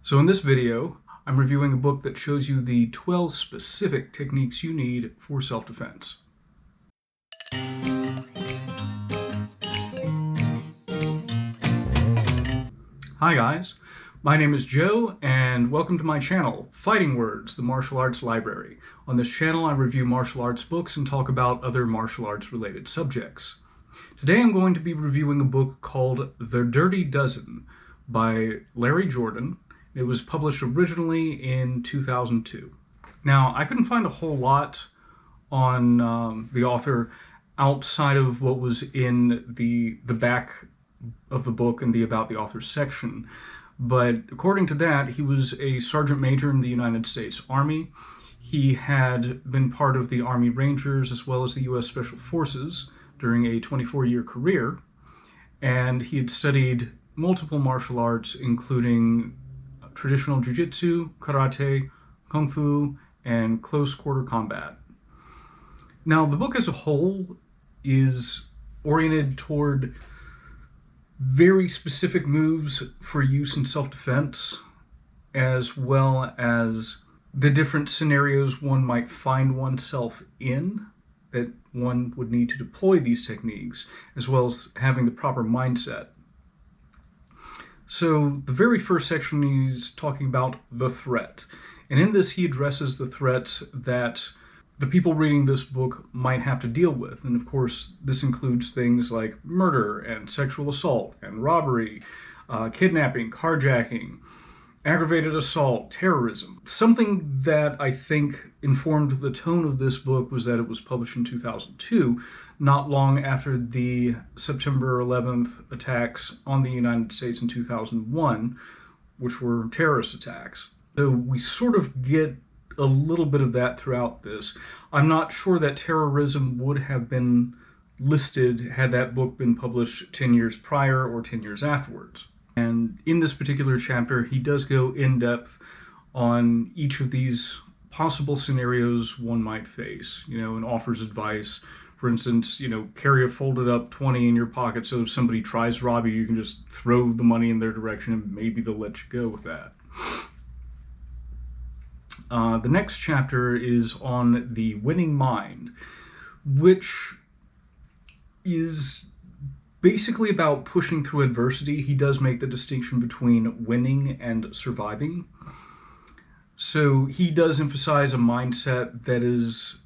So in this video, I'm reviewing a book that shows you the 12 specific techniques you need for self-defense. Hi guys, my name is Joe and welcome to my channel, Fighting Words, the Martial Arts Library. On this channel I review martial arts books and talk about other martial arts related subjects. Today I'm going to be reviewing a book called The Dirty Dozen by Larry Jordan. It was published originally in 2002. Now, I couldn't find a whole lot on the author outside of what was in the back of the book and the About the Author section. But according to that, he was a sergeant major in the United States Army. He had been part of the Army Rangers as well as the U.S. Special Forces during a 24-year career. And he had studied multiple martial arts, including traditional jiu-jitsu, karate, kung fu, and close quarter combat. Now, the book as a whole is oriented toward very specific moves for use in self-defense, as well as the different scenarios one might find oneself in that one would need to deploy these techniques, as well as having the proper mindset. So the very first section is talking about the threat. And in this he addresses the threats that the people reading this book might have to deal with. And of course, this includes things like murder and sexual assault and robbery, kidnapping, carjacking, aggravated assault, terrorism. Something that I think informed the tone of this book was that it was published in 2002, not long after the September 11th attacks on the United States in 2001, which were terrorist attacks. So we sort of get a little bit of that throughout this. I'm not sure that terrorism would have been listed had that book been published 10 years prior or 10 years afterwards. And in this particular chapter, he does go in depth on each of these possible scenarios one might face, and offers advice. For instance, carry a folded up 20 in your pocket so if somebody tries to rob you, you can just throw the money in their direction and maybe they'll let you go with that. The next chapter is on the winning mind, which is basically about pushing through adversity. He does make the distinction between winning and surviving. So he does emphasize a mindset that is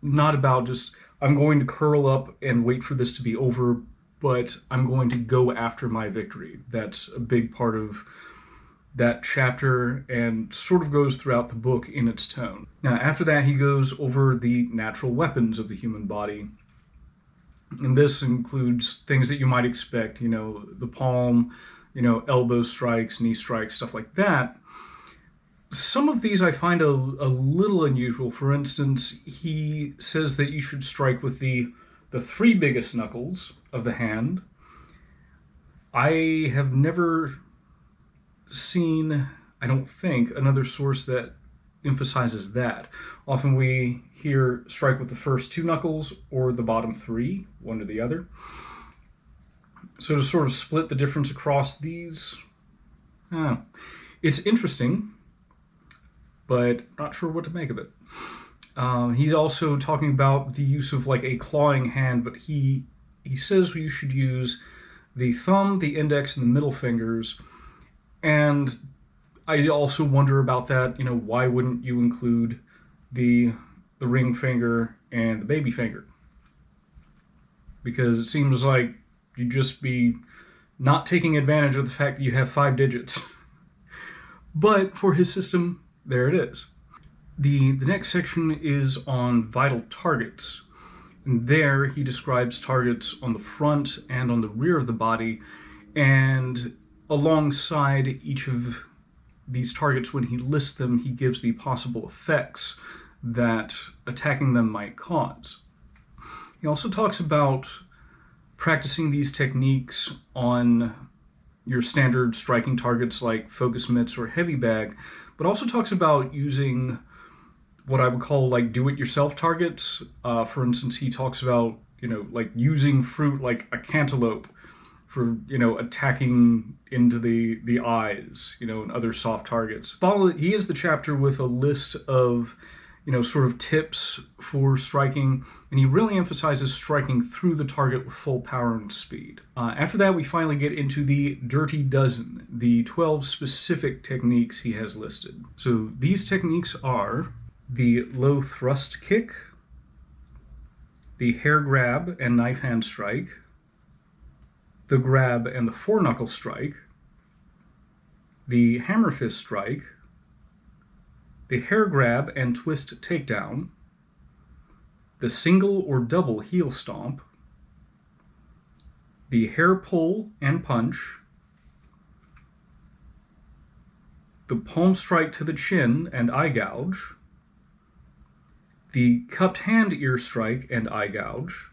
not about just, I'm going to curl up and wait for this to be over, but I'm going to go after my victory. That's a big part of that chapter and sort of goes throughout the book in its tone. Now, after that, he goes over the natural weapons of the human body. And this includes things that you might expect, the palm, elbow strikes, knee strikes, stuff like that. Some of these I find a little unusual. For instance, he says that you should strike with the three biggest knuckles of the hand. I have never seen, I don't think, another source that emphasizes that. Often we hear strike with the first two knuckles or the bottom three, one or the other. So to sort of split the difference across these, it's interesting, but not sure what to make of it. He's also talking about the use of like a clawing hand, but he says you should use the thumb, the index, and the middle fingers. And I also wonder about that, why wouldn't you include the ring finger and the baby finger? Because it seems like you'd just be not taking advantage of the fact that you have 5 digits. But for his system, there it is. The next section is on vital targets. And there he describes targets on the front and on the rear of the body, and alongside each of these targets, when he lists them, he gives the possible effects that attacking them might cause. He also talks about practicing these techniques on your standard striking targets like focus mitts or heavy bag, but also talks about using what I would call like do-it-yourself targets. For instance, he talks about, like using fruit like a cantaloupe for, attacking into the eyes, and other soft targets. He is the chapter with a list of, sort of tips for striking, and he really emphasizes striking through the target with full power and speed. After that, we finally get into the Dirty Dozen, the 12 specific techniques he has listed. So these techniques are the low thrust kick, the hair grab and knife hand strike, the grab and the four-knuckle strike, the hammer fist strike, the hair grab and twist takedown, the single or double heel stomp, the hair pull and punch, the palm strike to the chin and eye gouge, the cupped hand ear strike and eye gouge,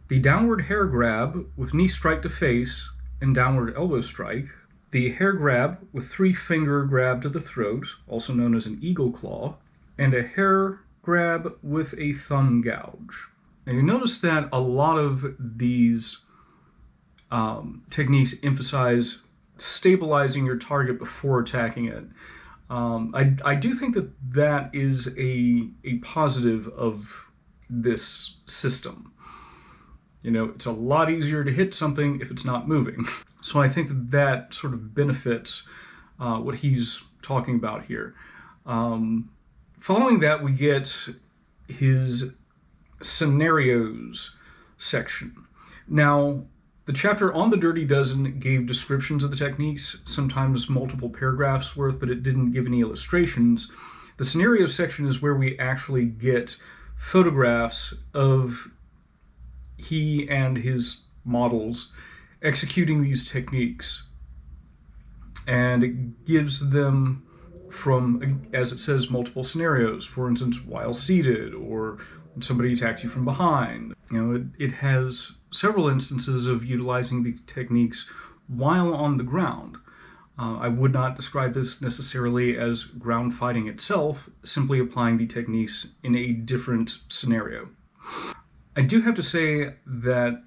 the downward hair grab with knee strike to face and downward elbow strike, the hair grab with three-finger grab to the throat, also known as an eagle claw, and a hair grab with a thumb gouge. Now you notice that a lot of these techniques emphasize stabilizing your target before attacking it. I do think that is a positive of this system. It's a lot easier to hit something if it's not moving. So I think that sort of benefits what he's talking about here. Following that, we get his scenarios section. Now, the chapter on the Dirty Dozen gave descriptions of the techniques, sometimes multiple paragraphs worth, but it didn't give any illustrations. The scenario section is where we actually get photographs of he and his models executing these techniques, and it gives them from, as it says, multiple scenarios. For instance, while seated, or when somebody attacks you from behind. It has several instances of utilizing the techniques while on the ground. I would not describe this necessarily as ground fighting itself, simply applying the techniques in a different scenario. I do have to say that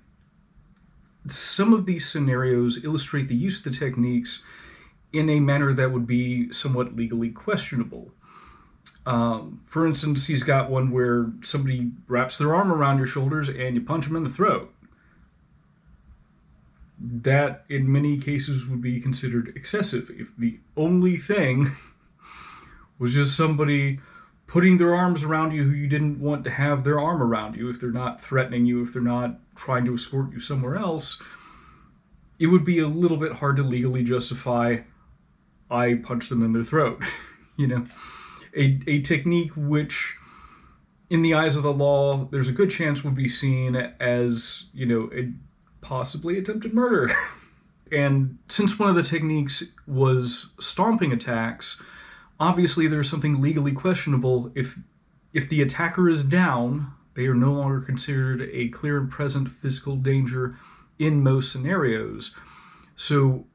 some of these scenarios illustrate the use of the techniques in a manner that would be somewhat legally questionable. For instance, he's got one where somebody wraps their arm around your shoulders and you punch them in the throat. That, in many cases, would be considered excessive if the only thing was just somebody putting their arms around you who you didn't want to have their arm around you, if they're not threatening you, if they're not trying to escort you somewhere else. It would be a little bit hard to legally justify, I punched them in their throat. A technique which, in the eyes of the law, there's a good chance would be seen as, a possibly attempted murder. And since one of the techniques was stomping attacks, obviously there's something legally questionable. If the attacker is down, they are no longer considered a clear and present physical danger in most scenarios. So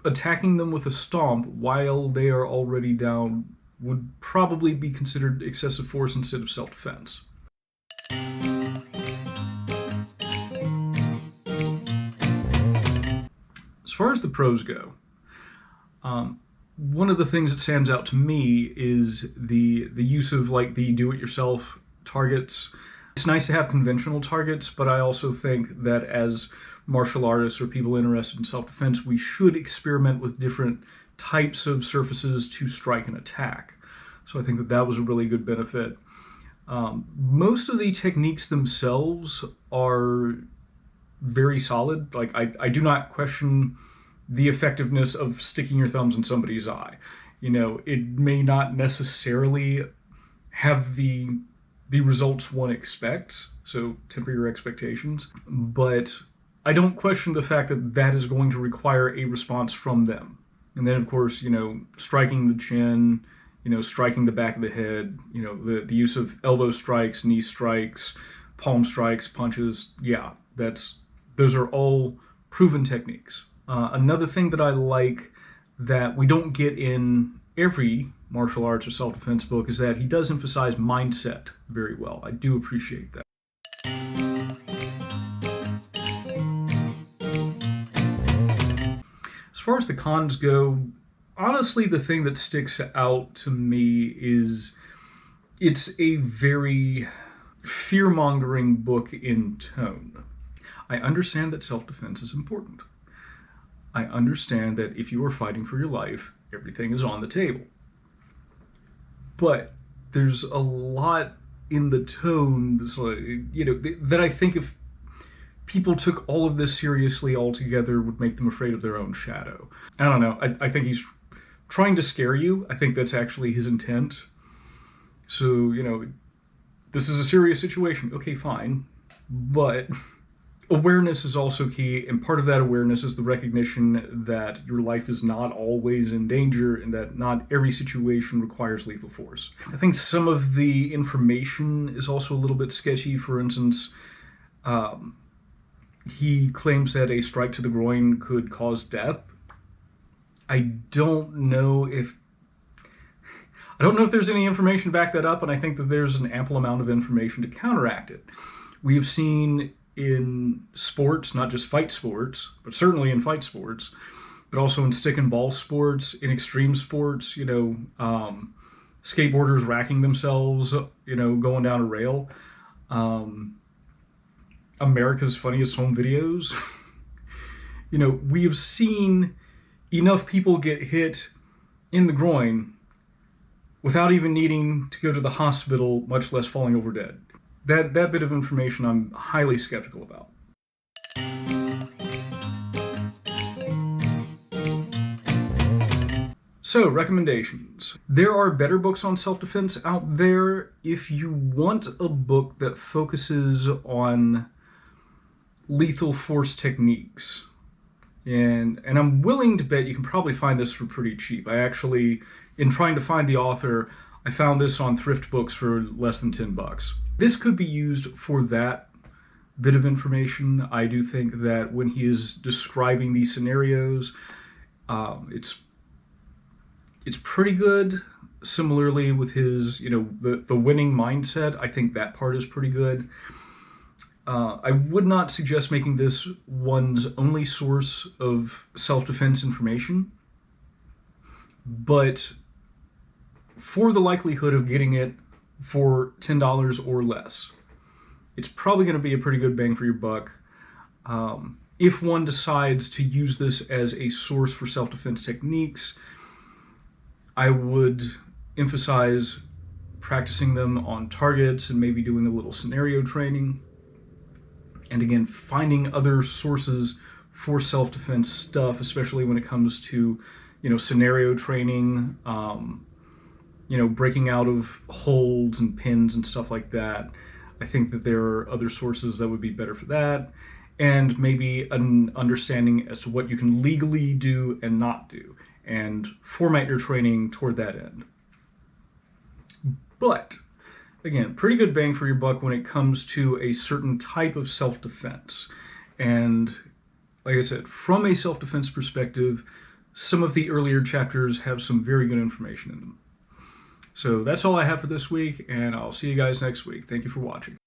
attacking them with a stomp while they are already down would probably be considered excessive force instead of self-defense. As far as the pros go, one of the things that stands out to me is the use of the do-it-yourself targets. It's nice to have conventional targets, but I also think that as martial artists or people interested in self-defense, we should experiment with different types of surfaces to strike and attack. So I think that was a really good benefit. Most of the techniques themselves are very solid. I do not question the effectiveness of sticking your thumbs in somebody's eye. It may not necessarily have the results one expects, so temper your expectations, but I don't question the fact that is going to require a response from them. And then, of course, striking the chin, striking the back of the head, the use of elbow strikes, knee strikes, palm strikes, punches, those are all proven techniques. Another thing that I like that we don't get in every martial arts or self-defense book is that he does emphasize mindset very well. I do appreciate that. as the cons go, honestly, the thing that sticks out to me is it's a very fear-mongering book in tone. I understand that self-defense is important. I understand that if you are fighting for your life, everything is on the table. But there's a lot in the tone that's like, that I think if people took all of this seriously altogether would make them afraid of their own shadow. I don't know. I think he's trying to scare you. I think that's actually his intent. So, this is a serious situation. Okay, fine. But awareness is also key, and part of that awareness is the recognition that your life is not always in danger and that not every situation requires lethal force. I think some of the information is also a little bit sketchy. For instance, he claims that a strike to the groin could cause death. I don't know if there's any information to back that up, and I think that there's an ample amount of information to counteract it. We have seen in sports, not just fight sports, but certainly in fight sports, but also in stick and ball sports, in extreme sports, skateboarders racking themselves, going down a rail. America's Funniest Home Videos. We have seen enough people get hit in the groin without even needing to go to the hospital, much less falling over dead. That bit of information I'm highly skeptical about. So, recommendations. There are better books on self-defense out there. If you want a book that focuses on lethal force techniques, and I'm willing to bet you can probably find this for pretty cheap. I actually, in trying to find the author, I found this on Thrift Books for less than $10. This could be used for that bit of information. I do think that when he is describing these scenarios, it's pretty good. Similarly with his, the winning mindset, I think that part is pretty good. I would not suggest making this one's only source of self-defense information, but for the likelihood of getting it for $10 or less, it's probably going to be a pretty good bang for your buck. If one decides to use this as a source for self-defense techniques, I would emphasize practicing them on targets and maybe doing a little scenario training. And again, finding other sources for self-defense stuff, especially when it comes to, scenario training, breaking out of holds and pins and stuff like that. I think that there are other sources that would be better for that. And maybe an understanding as to what you can legally do and not do, and format your training toward that end. But again, pretty good bang for your buck when it comes to a certain type of self-defense. And like I said, from a self-defense perspective, some of the earlier chapters have some very good information in them. So that's all I have for this week, and I'll see you guys next week. Thank you for watching.